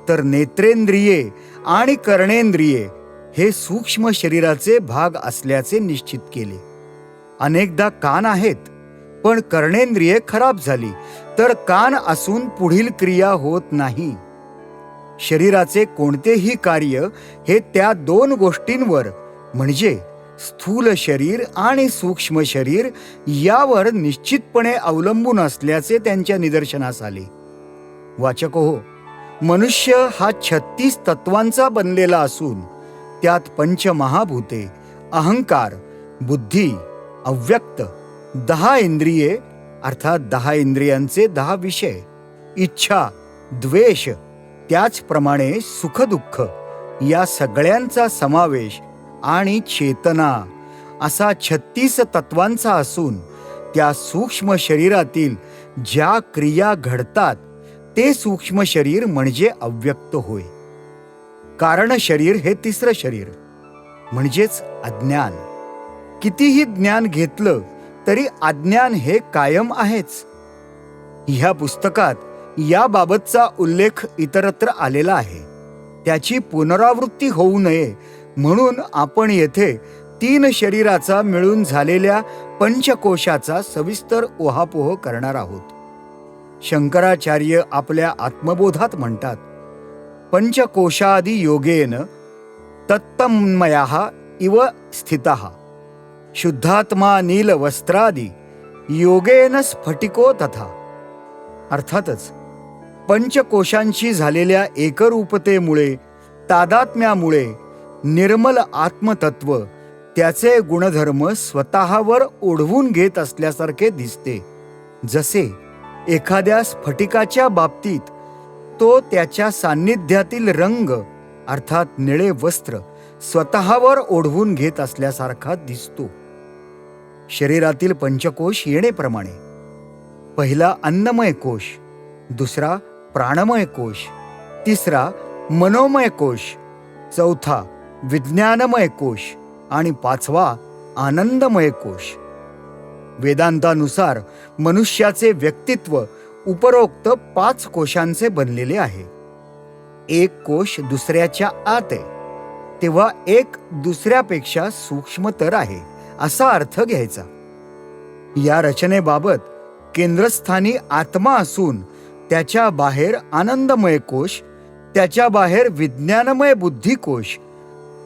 तर नेत्रेंद्रिये आणि कर्णेंद्रिये हे सूक्ष्म शरीराचे भाग असल्याचे निश्चित केले. अनेकदा कान आहेत पण कर्णेंद्रिये खराब झाली तर कान असून पुढील क्रिया होत नाही. शरीराचे कोणतेही कार्य हे त्या 2 गोष्टींवर म्हणजे स्थूल शरीर आणि सूक्ष्म शरीर यावर निश्चितपणे अवलंबून असल्याचे त्यांच्या निदर्शनास आले. वाचक हो, मनुष्य हा 36 तत्वांचा बनलेला असून त्यात पंचमहाभूते, अहंकार, बुद्धी, अव्यक्त, 10 इंद्रिये अर्थात 10 इंद्रियांचे 10 विषय, इच्छा, द्वेष, त्याचप्रमाणे सुखदुःख या सगळ्यांचा समावेश आणि चेतना असा 36 तत्वांचा असून त्या सूक्ष्म शरीरातील ज्या क्रिया घडतात ते सूक्ष्म शरीर म्हणजे अव्यक्त होय. कारण शरीर हे तिसरं शरीर म्हणजेच अज्ञान. कितीही ज्ञान घेतलं तरी अज्ञान हे कायम आहेच. ह्या पुस्तकात याबाबतचा उल्लेख इतरत्र आलेला आहे. त्याची पुनरावृत्ती होऊ नये म्हणून आपण येथे 3 शरीराचा मिळून झालेल्या पंचकोशाचा सविस्तर उहापोह करणार आहोत. शंकराचार्य आपल्या आत्मबोधात म्हणतात, पंचकोशादि योगेन तत्तन्मयाः इव स्थितः शुद्धात्मा नील वस्त्रादि योगेन स्फटिको तथा. अर्थातच पंचकोशांशी झालेल्या एकरूपतेमुळे, तादात्म्यामुळे निर्मल आत्मतत्व त्याचे गुणधर्म स्वतःवर ओढवून घेत असल्यासारखे दिसते. जसे एखाद्या स्फटिकाच्या बाबतीत तो त्याच्या सान्निध्यातील रंग अर्थात निळे वस्त्र स्वतःवर ओढवून घेत असल्यासारखा दिसतो. शरीरातील पंचकोश येणेप्रमाणे: पहिला अन्नमय कोश, दुसरा प्राणमय कोश, तिसरा मनोमय कोश, चौथा विज्ञानमय कोश आणि 5वा आनंदमय कोश. वेदांतानुसार मनुष्याचे व्यक्तित्व उपरोक्त 5 कोशांचे बनलेले आहे. एक कोश दुसऱ्याच्या आत आहे तेव्हा एक दुसऱ्यापेक्षा सूक्ष्मतर आहे असा अर्थ घ्यायचा. या रचनेबाबत केंद्रस्थानी आत्मा असून त्याच्या बाहेर आनंदमय कोश, त्याच्या बाहेर विज्ञानमय बुद्धिकोश,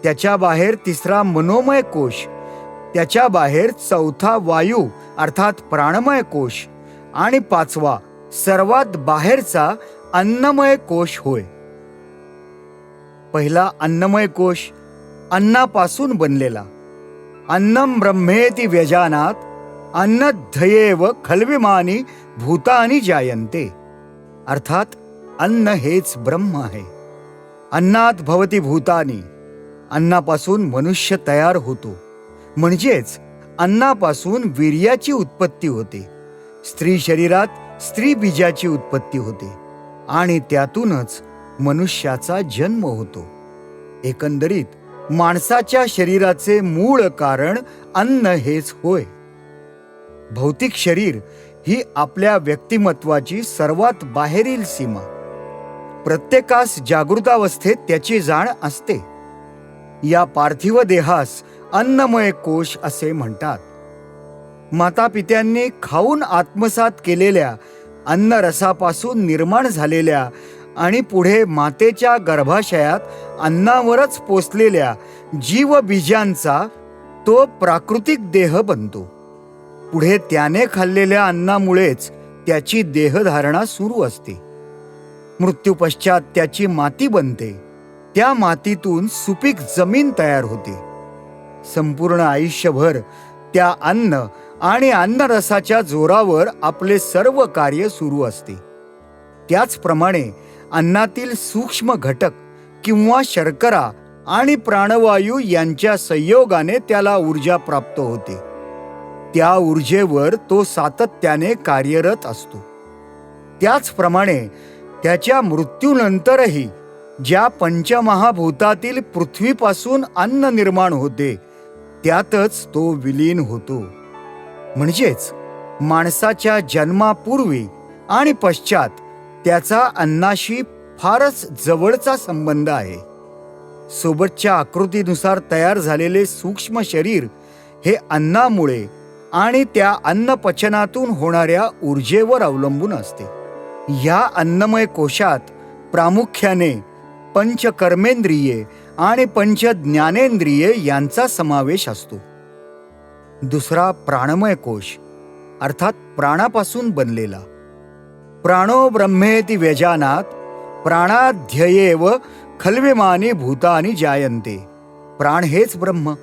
त्याच्या बाहेर तिसरा मनोमय कोश, त्याच्या बाहेर चौथा वायू अर्थात प्राणमय कोश आणि 5वा सर्वात बाहेरचा अन्नमय कोश होय. पहिला अन्नमय कोश अन्नापासून बनलेला. अन्नम ब्रह्मेति व्यजानात अन्नध्ययेव खल्विमानी भूतानी जायन्ते. अर्थात अन्न हेच ब्रह्म आहे. अन्नात भवती भूतानी. अन्नापासून मनुष्य तयार होतो. म्हणजेच अन्नापासून वीर्याची उत्पत्ती होते. स्त्री शरीरात स्त्री बीजाची उत्पत्ती होते आणि त्यातूनच मनुष्याचा जन्म होतो. एकंदरीत माणसाच्या शरीराचे मूळ कारण अन्न हेच होय. भौतिक शरीर ही आपल्या व्यक्तिमत्वाची सर्वात बाहेरील सीमा. प्रत्येकास जागृतावस्थेत त्याची जाण असते. या पार्थिव देहास अन्नमय कोश असे म्हणतात. मातापित्यांनी खाऊन आत्मसात केलेल्या अन्नरसापासून निर्माण झालेल्या आणि पुढे मातेच्या गर्भाशयात अन्नावरच पोचलेल्या जीवबीजांचा तो प्राकृतिक देह बनतो. पुढे त्याने खाल्लेल्या अन्नामुळेच त्याची देहधारणा सुरू असते. मृत्यूपश्चात त्याची माती बनते. त्या मातीतून सुपीक जमीन तयार होते. संपूर्ण आयुष्यभर त्या अन्न आणि अन्नरसाच्या जोरावर आपले सर्व कार्य सुरू असते. त्याचप्रमाणे अन्नातील सूक्ष्म घटक किंवा शर्करा आणि प्राणवायू यांच्या संयोगाने त्याला ऊर्जा प्राप्त होते. त्या ऊर्जेवर तो सातत्याने कार्यरत असतो. त्याचप्रमाणे त्याच्या मृत्यूनंतरही ज्या पंचमहाभूतातील पृथ्वीपासून अन्न निर्माण होते त्यातच तो विलीन होतो. म्हणजेच माणसाच्या जन्मापूर्वी आणि पश्चात त्याचा अन्नाशी फारच जवळचा संबंध आहे. सोबतच्या आकृतीनुसार तयार झालेले सूक्ष्म शरीर हे अन्नामुळे आणि त्या अन्नपचनातून होणाऱ्या ऊर्जेवर अवलंबून असते. या अन्नमय कोशात प्रामुख्याने पंचकर्मेंद्रिये आणि पंचज्ञानेंद्रिये यांचा समावेश असतो. दुसरा प्राणमय कोश अर्थात प्राणापासून बनलेला. प्राणो ब्रह्मेति व्यजानात प्राणाध्ययेव खल्विमानी भूतानी जायन्ते. प्राण हेच ब्रह्म.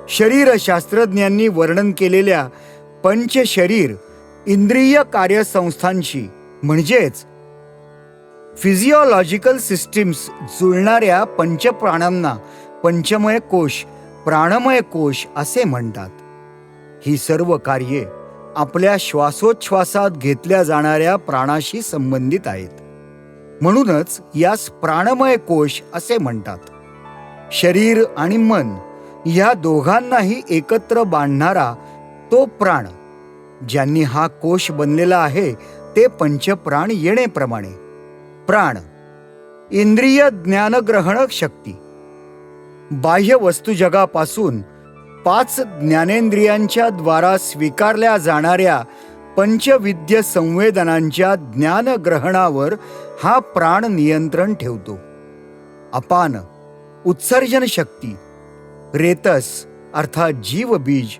शरीर शास्त्रज्ञांनी वर्णन केलेल्या पंचशरीर इंद्रिय कार्यसंस्थांशी म्हणजेच फिजिओलॉजिकल सिस्टीम्स जुळणाऱ्या पंचप्राणांना पंचमय कोश, प्राणमय कोश असे म्हणतात. ही सर्व कार्ये आपल्या श्वासोच्छ्वासात घेतल्या जाणाऱ्या प्राणाशी संबंधित आहेत. म्हणूनच यास प्राणमय कोश असे म्हणतात. शरीर आणि मन या दोघांनाही एकत्र बांधणारा तो प्राण, ज्यांनी हा कोश बनलेला आहे ते पंचप्राण येणेप्रमाणे. प्राण इंद्रिय ज्ञानग्रहण शक्ती. बाह्य वस्तुजगापासून 5 ज्ञानेंद्रियांच्या द्वारा स्वीकारल्या जाणाऱ्या पंचविद्य संवेदनांच्या ज्ञानग्रहणावर हा प्राण नियंत्रण ठेवतो. अपान उत्सर्जन शक्ती. रेतस अर्थात जीवबीज,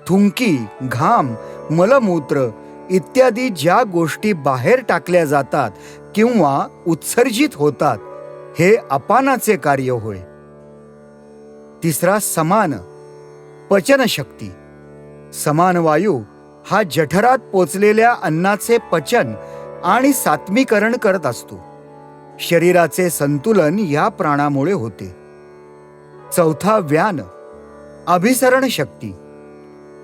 थुंकी, घाम, मलमूत्र इत्यादी ज्या गोष्टी बाहेर टाकल्या जातात किंवा उत्सर्जित होतात हे अपानाचे कार्य होय. तिसरा समान पचनशक्ती. समान वायू हा जठरात पोचलेल्या अन्नाचे पचन आणि सात्मीकरण करत असतो. शरीराचे संतुलन या प्राणामुळे होते. चौथा व्यान अभिसरण शक्ती.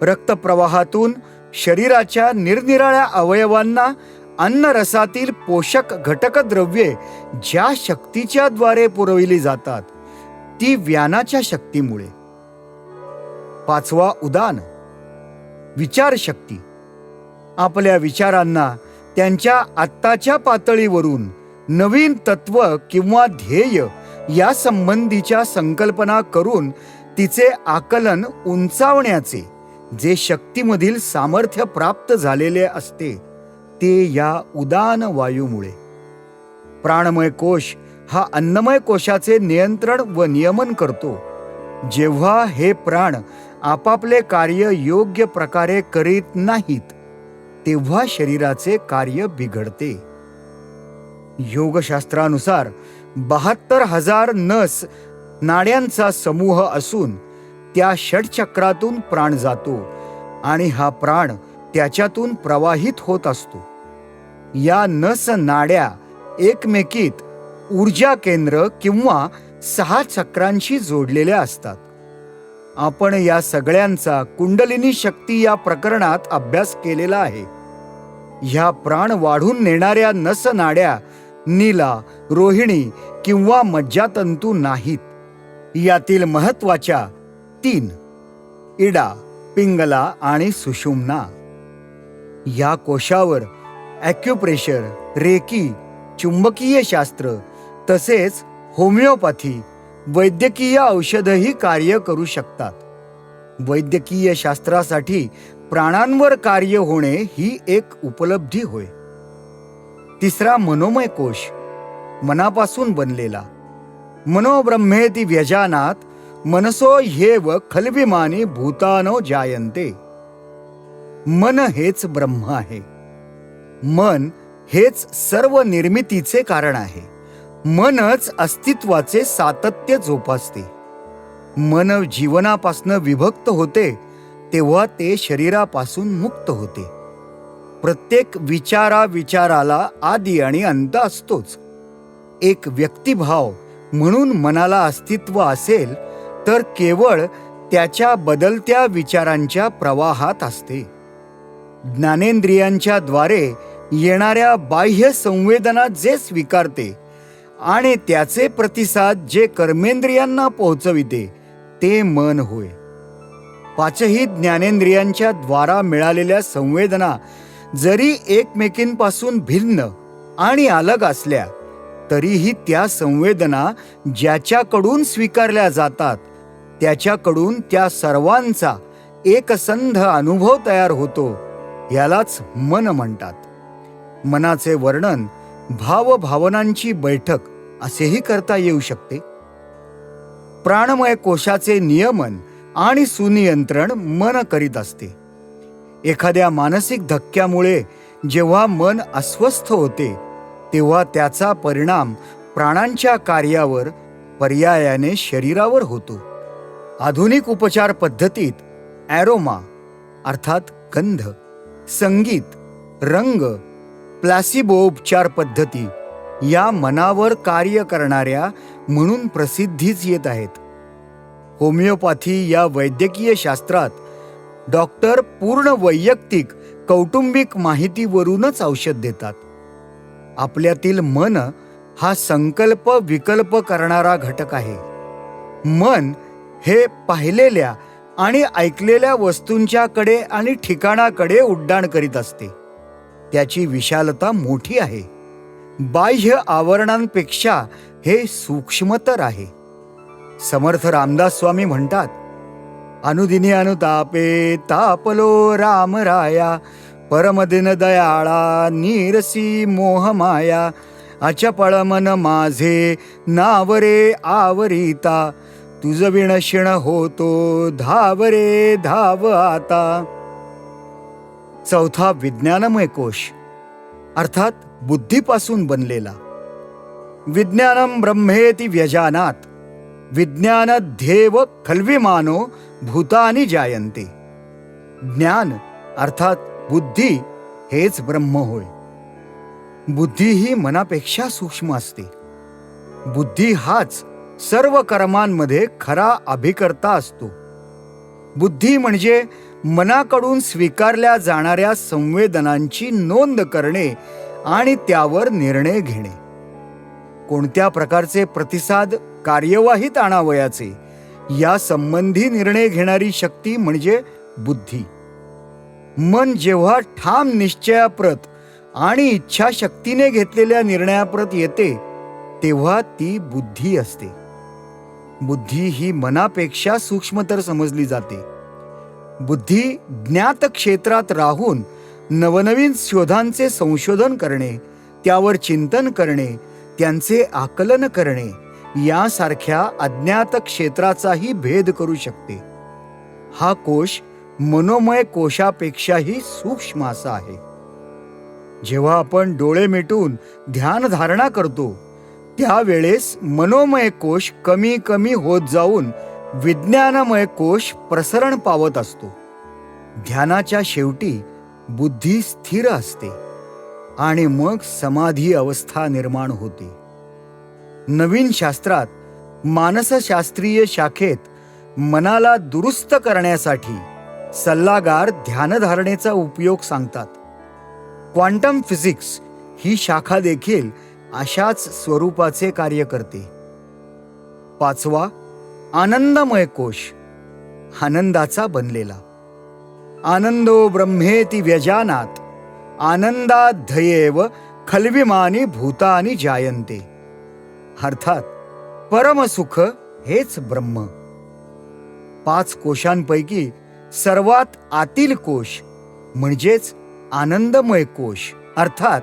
रक्तप्रवाहातून शरीराच्या निरनिराळ्या अवयवांना अन्नरसातील पोषक घटक द्रव्ये ज्या शक्तीच्या द्वारे पुरविली जातात ती व्यानाच्या शक्तीमुळे. पाचवा उदान विचारशक्ती. आपल्या विचारांना त्यांच्या आत्ताच्या पातळीवरून नवीन तत्व किंवा ध्येय या संबंधीच्या संकल्पना करून तिचे आकलन उंचावण्याचे जे शक्तीमधील सामर्थ्य प्राप्त झालेले असते ते या उदान वायूमुळे. प्राणमय कोश हा अन्नमय कोशाचे नियंत्रण व नियमन करतो. जेव्हा हे प्राण आपापले कार्य योग्य प्रकारे करीत नाहीत तेव्हा शरीराचे कार्य बिघडते. योगशास्त्रानुसार 72,000 नस नाड्यांचा समूह असून त्या षटचक्रातून प्राण जातो आणि हा प्राण त्याच्यातून प्रवाहित होत असतो. या नस नाड्या एकमेकीत ऊर्जा केंद्र किंवा 6 चक्रांशी जोडलेल्या असतात. आपण या सगळ्यांचा कुंडलिनी शक्ती या प्रकरणात अभ्यास केलेला आहे. ह्या प्राण वाढून नेणाऱ्या नस नाड्या नीला, रोहिणी किंवा मज्जातंतू नाहीत. यातील महत्वाच्या 3 इडा, पिंगला आणि सुषुम्ना. या कोशावर ॲक्युप्रेशर, रेकी, चुंबकीय शास्त्र तसेच होमिओपॅथी, वैद्यकीय औषधही कार्य करू शकतात. वैद्यकीय शास्त्रासाठी प्राणांवर कार्य होणे ही एक उपलब्धी होय. तिसरा मनोमय कोश मनापासून बनलेला. मनोब्रह्मेति व्यजानात मनसो ह्येव खल्विमानी भूतानो जायन्ते. मन हेच ब्रह्म आहे. मन हेच सर्व निर्मितीचे कारण आहे. मनच अस्तित्वाचे सातत्य जोपासते. मन जीवनापासून विभक्त होते तेव्हा ते शरीरापासून मुक्त होते. प्रत्येक विचाराला आदी आणि अंत असतोच. एक व्यक्तिभाव म्हणून मनाला अस्तित्व असेल तर केवळ त्याच्या बदलत्या विचारांच्या प्रवाहात असते. ज्ञानेंद्रियांच्या द्वारे येणाऱ्या बाह्य संवेदना जे स्वीकारते आणि त्याचे प्रतिसाद जे कर्मेंद्रियांना पोहोचविते ते मन होय. 5ही ज्ञानेंद्रियांच्या द्वारा मिळालेल्या संवेदना जरी एकमेकींपासून भिन्न आणि अलग असल्या तरीही त्या संवेदना ज्याच्याकडून स्वीकारल्या जातात त्याच्याकडून त्या सर्वांचा एकसंध अनुभव तयार होतो. यालाच मन म्हणतात. मनाचे वर्णन भावभावनांची बैठक असेही करता येऊ शकते. प्राणमय कोशाचे नियमन आणि सुनियंत्रण मन करीत असते. एखाद्या मानसिक धक्क्यामुळे जेव्हा मन अस्वस्थ होते तेव्हा त्याचा परिणाम प्राणांच्या कार्यावर पर्यायाने शरीरावर होतो. आधुनिक उपचार पद्धतीत ॲरोमा अर्थात गंध, संगीत, रंग, प्लॅसिबो उपचार पद्धती या मनावर कार्य करणाऱ्या म्हणून प्रसिद्धीस येत आहेत. होमिओपॅथी या वैद्यकीय शास्त्रात डॉक्टर पूर्ण वैयक्तिक कौटुंबिक माहितीवरूनच औषध देतात. आपल्यातील मन हा संकल्प विकल्प करणारा घटक आहे. मन हे पाहिलेल्या आणि ऐकलेल्या वस्तूंच्याकडे आणि ठिकाणाकडे उड्डाण करीत असते. त्याची विशालता मोठी आहे. बाह्य आवरणांपेक्षा हे सूक्ष्मतर आहे. समर्थ रामदास स्वामी म्हणतात, अनुदिनी अनुतापे तापलो रामराया, परमदिन दयाळा नीरसी मोहमाया, अचपळ मन माझे नावरे आवरिता, तुझ विणशिण होतो धावरे धाव आता. चौथा विज्ञानमय कोश अर्थात बुद्धीपासून बनलेला. विज्ञानम ब्रह्मेति व्यजानात, विज्ञानध्येव खल्विमानो भूतानि जायन्ते. ज्ञान अर्थात बुद्धी हेच ब्रह्म होय. बुद्धी ही मनापेक्षा सूक्ष्म असते. बुद्धी हाच सर्व कर्मांमध्ये खरा अभिकर्ता असतो. बुद्धी म्हणजे मनाकडून स्वीकारल्या जाणाऱ्या संवेदनांची नोंद करणे आणि त्यावर निर्णय घेणे. कोणत्या प्रकारचे प्रतिसाद कार्यवाहीत आणावयाचे या संबंधी निर्णय घेणारी शक्ती म्हणजे बुद्धी. मन जेव्हा ठाम निश्चयाप्रत आणि इच्छाशक्तीने घेतलेल्या निर्णयाप्रत येते तेव्हा ती बुद्धी असते. बुद्धी ही मनापेक्षा सूक्ष्मतर समजली जाते. बुद्धी ज्ञात क्षेत्रात राहून नवनवीन शोधांचे संशोधन करणे, त्यावर चिंतन करणे, त्यांचे आकलन करणे यासारख्या अज्ञात क्षेत्राचाही भेद करू शकते. हा कोश मनोमय कोशापेक्षाही सूक्ष्म असा आहे. जेव्हा आपण डोळे मिटून ध्यान धारणा करतो त्यावेळेस मनोमय कोश कमी कमी होत जाऊन विज्ञानमय कोश प्रसरण पावत असतो. ध्यानाच्या शेवटी बुद्धी स्थिर असते आणि मग समाधी अवस्था निर्माण होते. नवीन शास्त्रात मानसशास्त्रीय शाखेत मनाला दुरुस्त करण्यासाठी सल्लागार ध्यानधारणेचा उपयोग सांगतात. क्वांटम फिजिक्स ही शाखा देखील अशाच स्वरूपाचे कार्य करते. पाचवा आनंदमय कोश आनंदाचा बनलेला. आनंदो ब्रह्मेति व्यजानात, आनंदाध्येव खल्विमानी भूतानि जायन्ते. अर्थात परमसुख हेच ब्रह्म. 5 कोशांपैकी सर्वात आतील कोश म्हणजेच आनंदमय कोश अर्थात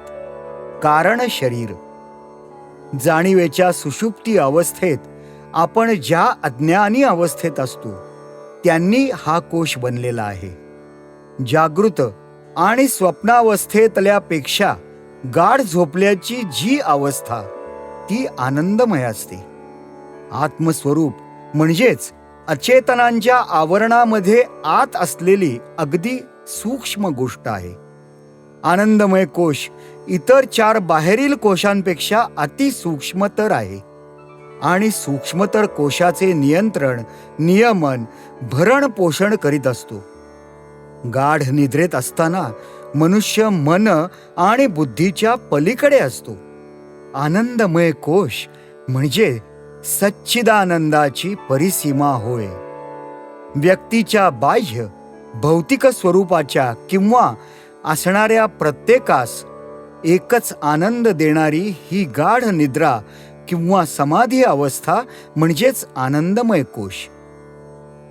कारण शरीर. जाणीवेच्या सुषुप्ती अवस्थेत आपण ज्या अज्ञानी अवस्थेत असतो त्यांनी हा कोश बनलेला आहे. जागृत आणि स्वप्नावस्थेतल्यापेक्षा गाढ झोपल्याची जी अवस्था ती आनंदमय असते. आत्मस्वरूप म्हणजेच अचेतनांच्या आवरणामध्ये आत असलेली अगदी सूक्ष्म गोष्ट आहे. आनंदमय कोश इतर 4 बाहेरील कोशांपेक्षा अतिसूक्ष्मतर आहे आणि सूक्ष्मतर कोशाचे नियंत्रण, नियमन, भरण पोषण करीत असतो. गाढ निद्रेत असताना मनुष्य मन आणि बुद्धीच्या पलीकडे असतो. आनंदमय कोश म्हणजे सच्चिदानंदाची परिसीमा होय. व्यक्तीच्या बाह्य भौतिक स्वरूपाच्या किंवा असणाऱ्या प्रत्येकास एकच आनंद देणारी ही गाढ निद्रा किंवा समाधी अवस्था म्हणजेच आनंदमय कोश.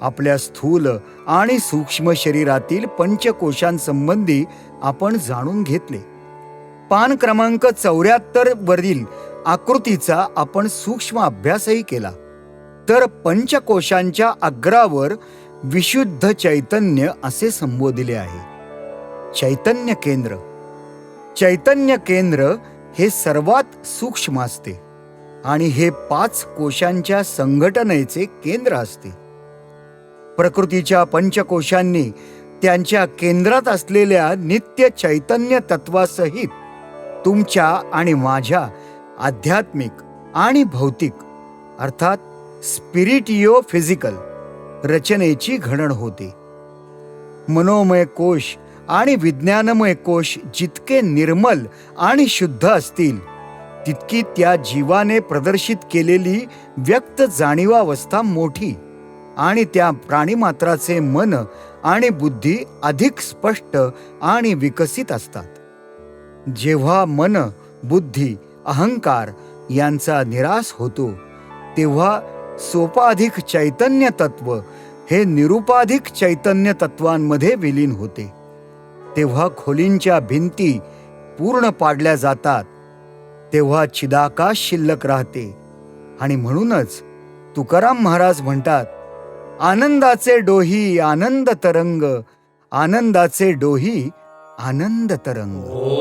आपल्या स्थूल आणि सूक्ष्म शरीरातील पंचकोशांसंबंधी आपण जाणून घेतले. पान क्रमांक 74 वरील आकृतीचा आपण सूक्ष्म अभ्यासही केला. तर पंचकोशांच्या अग्रावर विशुद्ध चैतन्य असे संबोधिले आहे. चैतन्य केंद्र चैतन्य केंद्र हे सर्वात सूक्ष्म असते आणि हे 5 कोशांच्या संघटनेचे केंद्र असते. प्रकृतीच्या पंचकोशांनी त्यांच्या केंद्रात असलेल्या नित्य चैतन्य तत्वासहित तुमच्या आणि माझ्या आध्यात्मिक आणि भौतिक अर्थात स्पिरिटिओ फिजिकल रचनेची घडण होते. मनोमय कोश आणि विज्ञानमय कोश जितके निर्मल आणि शुद्ध असतील तितकी त्या जीवाने प्रदर्शित केलेली व्यक्त जाणीवावस्था मोठी आणि त्या प्राणीमात्राचे मन आणि बुद्धी अधिक स्पष्ट आणि विकसित असतात. जेव्हा मन, बुद्धी, अहंकार यांचा निराश होतो तेव्हा सोपाधिक चैतन्य तत्व हे निरुपाधिक चैतन्य तत्वांमध्ये विलीन होते. तेव्हा खोलींच्या भिंती पूर्ण पाडल्या जातात. तेव्हा चिदाकाश शिल्लक राहते आणि म्हणूनच तुकाराम महाराज म्हणतात, आनंदाचे डोही आनंद तरंग, आनंदाचे डोही आनंद तरंग. ओ